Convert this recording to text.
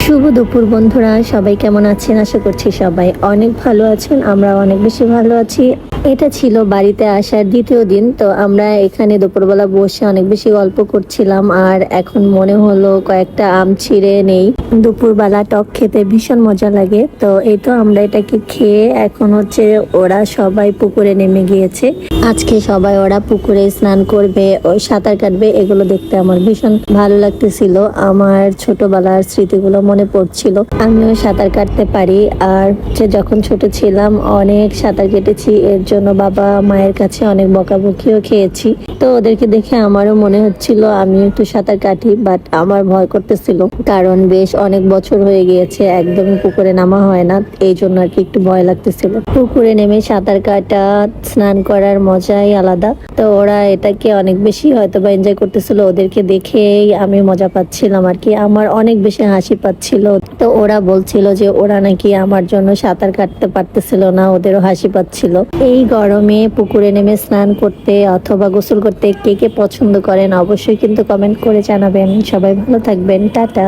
শুভ দুপুর বন্ধুরা, সবাই কেমন আছেন? আশা করছি সবাই অনেক ভালো আছেন। আমরা অনেক বেশি ভালো আছি। এটা ছিল বাড়িতে আসার দ্বিতীয় দিন। তো আমরা এখানে দুপুরবেলা বসে অনেক বেশি গল্প করছিলাম, আর এখন মনে হলো কয়েকটা আম ছিঁড়ে নেই। দুপুরবেলা টক খেতে ভীষণ মজা লাগে। তো এই তো আমরা এটাকে খেয়ে এখন হচ্ছে ওরা সবাই পুকুরে নেমে গিয়েছে। আজকে সবাই ওরা পুকুরে স্নান করবে, ওই সাঁতার কাটবে, এগুলো দেখতে আমার ভীষণ ভালো লাগতেছিল। আমার ছোটবেলার স্মৃতিগুলো মনে পড়ছিল। আমিও সাঁতার কাটতে পারি, আর যখন ছোট ছিলাম অনেক সাঁতার কেটেছি। এর জন্য বাবা মায়ের কাছে অনেক বকাবকিও খেয়েছি। তো ওদেরকে দেখে আমারও মনে হচ্ছিল আমিও একটু সাঁতার কাটি, বাট আমার ভয় করতেছিল, কারণ বেশ অনেক বছর হয়ে গিয়েছে একদমই পুকুরে নামা হয় না। এই জন্য আর কি একটু ভয় লাগতেছিল। পুকুরে নেমে সাঁতার কাটা, স্নান করার মজাই আলাদা। তো ওরা এটাকে অনেক বেশি হয়তো বা এনজয় করতেছিল। ওদেরকে দেখেই আমি মজা পাচ্ছিলাম আর কি, আমার অনেক বেশি হাসি পাচ্ছিল। তো ওরা বলছিল যে ওরা নাকি আমার জন্য সাঁতার কাটতে পারতেছিল না, ওদেরও হাসি পাচ্ছিল। এই গরমে পুকুরে নেমে স্নান করতে অথবা গোসল করতে কে কে পছন্দ করেন অবশ্যই কিন্তু কমেন্ট করে জানাবেন। সবাই ভালো থাকবেন, টাটা।